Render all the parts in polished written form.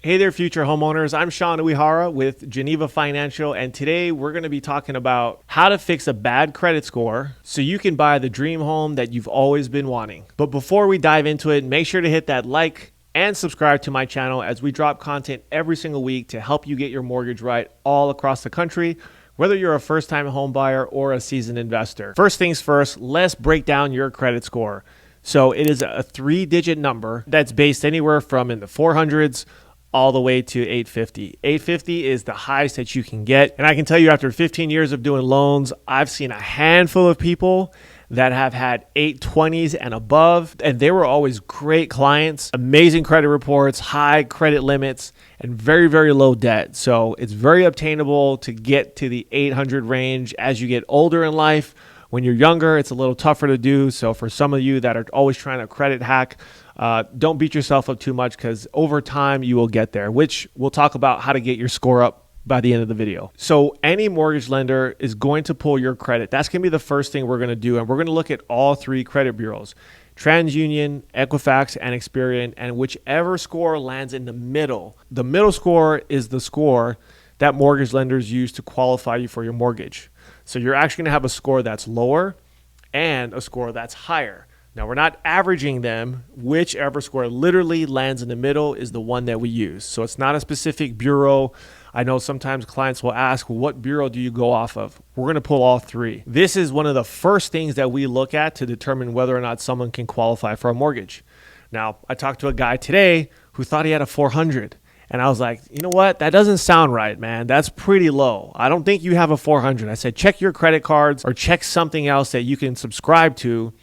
Hey there, future homeowners. I'm Seanu Uyehara with Geneva Financial, and today we're going to be talking about how to fix a bad credit score so you can buy the dream home that you've always been wanting. But before we dive into it, make sure to hit that like and subscribe to my channel as we drop content every single week to help you get your mortgage right all across the country, whether you're a first-time home buyer or a seasoned investor. First things first, let's break down your credit score. So it is a 3-digit number that's based anywhere from in the 400s all the way to 850. 850 is the highest that you can get. And I can tell you, after 15 years of doing loans, I've seen a handful of people that have had 820s and above, and they were always great clients, amazing credit reports, high credit limits, and very, very low debt. So it's very obtainable to get to the 800 range as you get older in life. When you're younger, it's a little tougher to do. So for some of you that are always trying to credit hack, don't beat yourself up too much, because over time you will get there, which we'll talk about how to get your score up by the end of the video. So any mortgage lender is going to pull your credit. That's going to be the first thing we're going to do. And we're going to look at all three credit bureaus: TransUnion, Equifax, and Experian. And whichever score lands in the middle score is the score that mortgage lenders use to qualify you for your mortgage. So you're actually going to have a score that's lower and a score that's higher. Now, we're not averaging them. Whichever score literally lands in the middle is the one that we use. So it's not a specific bureau. I know sometimes clients will ask, well, what bureau do you go off of? We're going to pull all three. This is one of the first things that we look at to determine whether or not someone can qualify for a mortgage. Now, I talked to a guy today who thought he had a 400. And I was like, you know what? That doesn't sound right, man. That's pretty low. I don't think you have a 400. I said, check your credit cards or check something else that you can subscribe to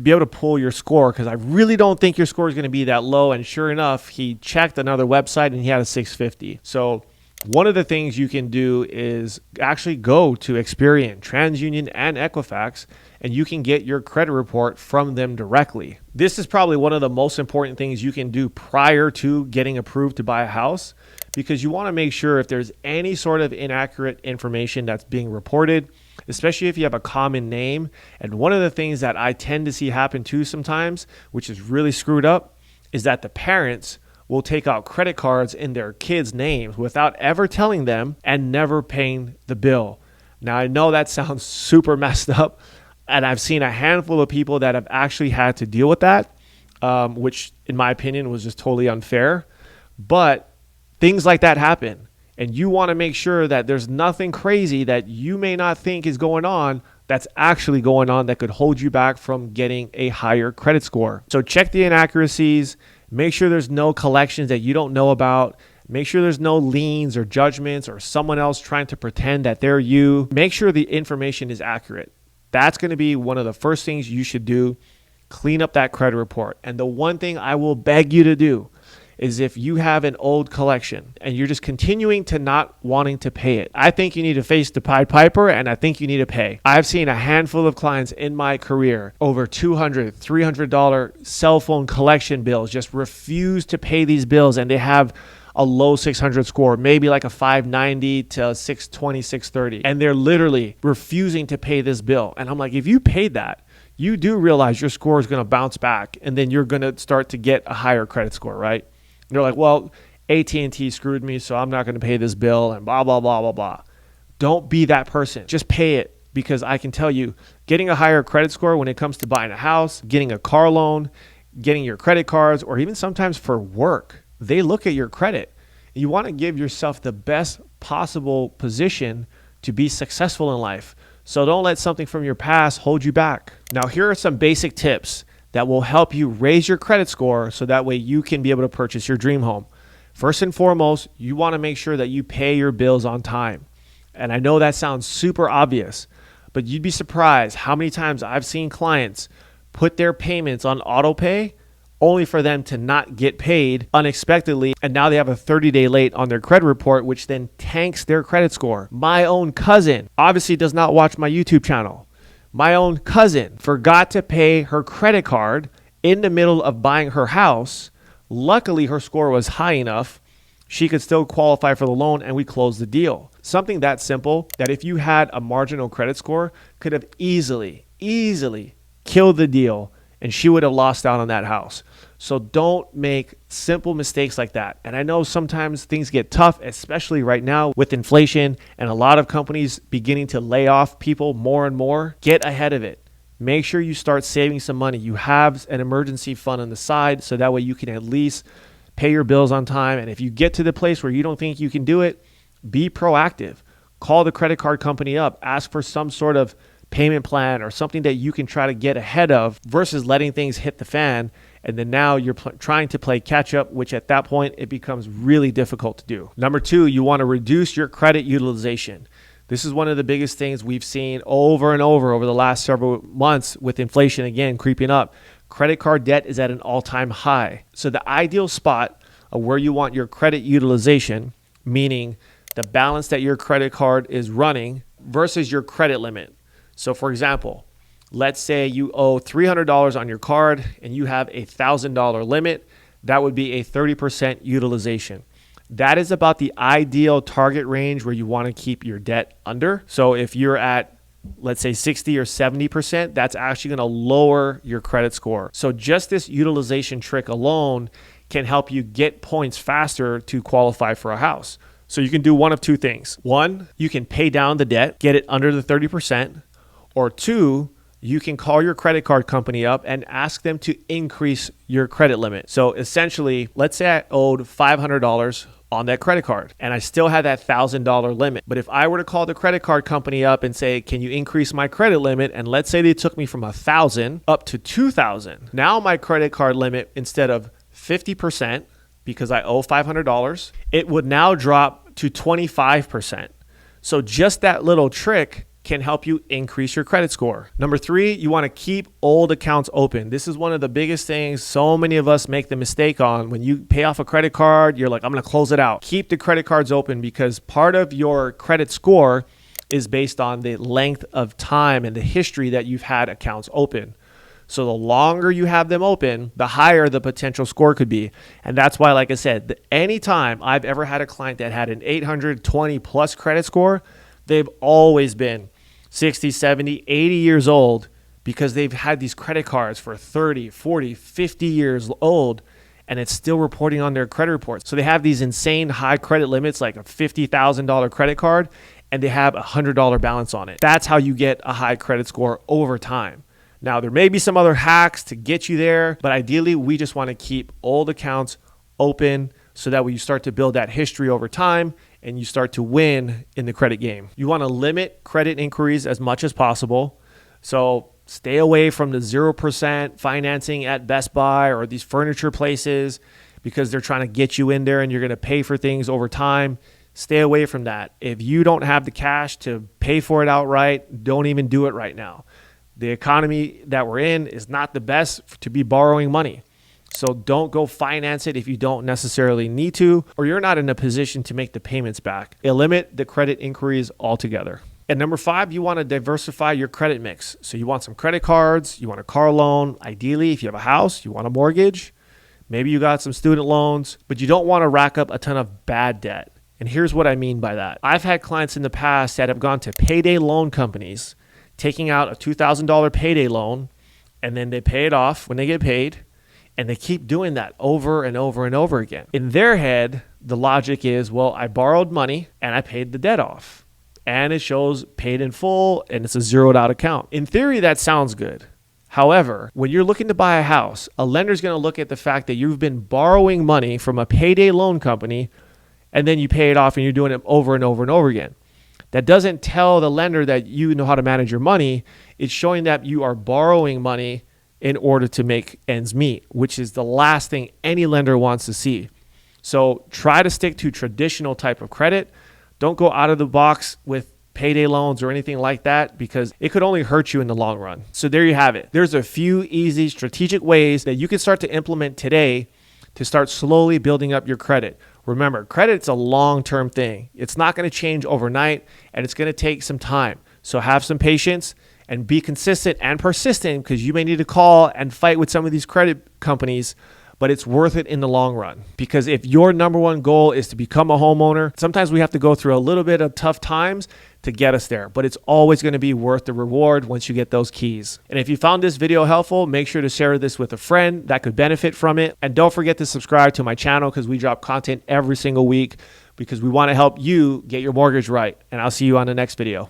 be able to pull your score, because I really don't think your score is going to be that low. And sure enough, he checked another website and he had a 650. So one of the things you can do is actually go to Experian, TransUnion, and Equifax, and you can get your credit report from them directly. This is probably one of the most important things you can do prior to getting approved to buy a house, because you want to make sure if there's any sort of inaccurate information that's being reported, especially if you have a common name. And one of the things that I tend to see happen too sometimes, which is really screwed up, is that the parents will take out credit cards in their kids' names without ever telling them and never paying the bill. Now, I know that sounds super messed up, and I've seen a handful of people that have actually had to deal with that, which in my opinion was just totally unfair. But things like that happen, and you want to make sure that there's nothing crazy that you may not think is going on that's actually going on that could hold you back from getting a higher credit score. So check the inaccuracies. Make sure there's no collections that you don't know about. Make sure there's no liens or judgments or someone else trying to pretend that they're you. Make sure the information is accurate. That's going to be one of the first things you should do. Clean up that credit report. And the one thing I will beg you to do is, if you have an old collection and you're just continuing to not wanting to pay it, I think you need to face the Pied Piper, and I think you need to pay. I've seen a handful of clients in my career, over $200, $300 cell phone collection bills, just refuse to pay these bills, and they have a low 600 score, maybe like a 590 to 620, 630. And they're literally refusing to pay this bill. And I'm like, if you paid that, you do realize your score is going to bounce back, and then you're going to start to get a higher credit score, right? They're like, well, AT&T screwed me, so I'm not going to pay this bill, and blah, blah, blah, blah, blah. Don't be that person. Just pay it, because I can tell you, getting a higher credit score when it comes to buying a house, getting a car loan, getting your credit cards, or even sometimes for work, they look at your credit. You want to give yourself the best possible position to be successful in life. So don't let something from your past hold you back. Now, here are some basic tips that will help you raise your credit score so that way you can be able to purchase your dream home. First and foremost, you want to make sure that you pay your bills on time. And I know that sounds super obvious, but you'd be surprised how many times I've seen clients put their payments on auto pay only for them to not get paid unexpectedly. And now they have a 30-day late on their credit report, which then tanks their credit score. My own cousin obviously does not watch my YouTube channel. My own cousin forgot to pay her credit card in the middle of buying her house. Luckily, her score was high enough. She could still qualify for the loan, and we closed the deal. Something that simple that if you had a marginal credit score could have easily killed the deal, and she would have lost out on that house. So don't make simple mistakes like that. And I know sometimes things get tough, especially right now with inflation and a lot of companies beginning to lay off people more and more. Get ahead of it. Make sure you start saving some money. You have an emergency fund on the side so that way you can at least pay your bills on time. And if you get to the place where you don't think you can do it, be proactive. Call the credit card company up. Ask for some sort of payment plan or something that you can try to get ahead of versus letting things hit the fan. And then now you're trying to play catch up, which at that point, it becomes really difficult to do. Number two, you want to reduce your credit utilization. This is one of the biggest things we've seen over and over the last several months with inflation again creeping up. Credit card debt is at an all-time high. So the ideal spot of where you want your credit utilization, meaning the balance that your credit card is running versus your credit limit. So for example, let's say you owe $300 on your card and you have a $1,000 limit. That would be a 30% utilization. That is about the ideal target range where you want to keep your debt under. So if you're at, let's say 60 or 70%, that's actually going to lower your credit score. So just this utilization trick alone can help you get points faster to qualify for a house. So you can do one of two things. One, you can pay down the debt, get it under the 30%. Or two, you can call your credit card company up and ask them to increase your credit limit. So essentially, let's say I owed $500 on that credit card and I still had that $1,000 limit. But if I were to call the credit card company up and say, can you increase my credit limit? And let's say they took me from $1,000 up to $2,000. Now my credit card limit, instead of 50%, because I owe $500, it would now drop to 25%. So just that little trick can help you increase your credit score. Number three, you want to keep old accounts open. This is one of the biggest things so many of us make the mistake on. When you pay off a credit card, you're like, I'm going to close it out. Keep the credit cards open because part of your credit score is based on the length of time and the history that you've had accounts open. So the longer you have them open, the higher the potential score could be. And that's why, like I said, anytime I've ever had a client that had an 820 plus credit score, they've always been 60, 70, 80 years old because they've had these credit cards for 30, 40, 50 years old, and it's still reporting on their credit reports. So they have these insane high credit limits, like a $50,000 credit card, and they have a $100 balance on it. That's how you get a high credit score over time. Now, there may be some other hacks to get you there, but ideally, we just want to keep old accounts open so that when you start to build that history over time and you start to win in the credit game. You want to limit credit inquiries as much as possible. So stay away from the 0% financing at Best Buy or these furniture places because they're trying to get you in there and you're going to pay for things over time. Stay away from that. If you don't have the cash to pay for it outright, don't even do it right now. The economy that we're in is not the best to be borrowing money. So don't go finance it if you don't necessarily need to, or you're not in a position to make the payments back. Limit the credit inquiries altogether. And number 5, you want to diversify your credit mix. So you want some credit cards, you want a car loan. Ideally, if you have a house, you want a mortgage. Maybe you got some student loans, but you don't want to rack up a ton of bad debt. And here's what I mean by that. I've had clients in the past that have gone to payday loan companies, taking out a $2,000 payday loan, and then they pay it off when they get paid. And they keep doing that over and over and over again. In their head, the logic is, well, I borrowed money and I paid the debt off. And it shows paid in full and it's a zeroed out account. In theory, that sounds good. However, when you're looking to buy a house, a lender's going to look at the fact that you've been borrowing money from a payday loan company and then you pay it off and you're doing it over and over and over again. That doesn't tell the lender that you know how to manage your money. It's showing that you are borrowing money in order to make ends meet, which is the last thing any lender wants to see. So try to stick to traditional type of credit. Don't go out of the box with payday loans or anything like that because it could only hurt you in the long run. So there you have it. There's a few easy strategic ways that you can start to implement today to start slowly building up your credit. Remember, credit's a long-term thing. It's not going to change overnight and it's going to take some time. So have some patience and be consistent and persistent because you may need to call and fight with some of these credit companies, but it's worth it in the long run. Because if your number one goal is to become a homeowner, sometimes we have to go through a little bit of tough times to get us there, but it's always going to be worth the reward once you get those keys. And if you found this video helpful, make sure to share this with a friend that could benefit from it. And don't forget to subscribe to my channel because we drop content every single week because we want to help you get your mortgage right. And I'll see you on the next video.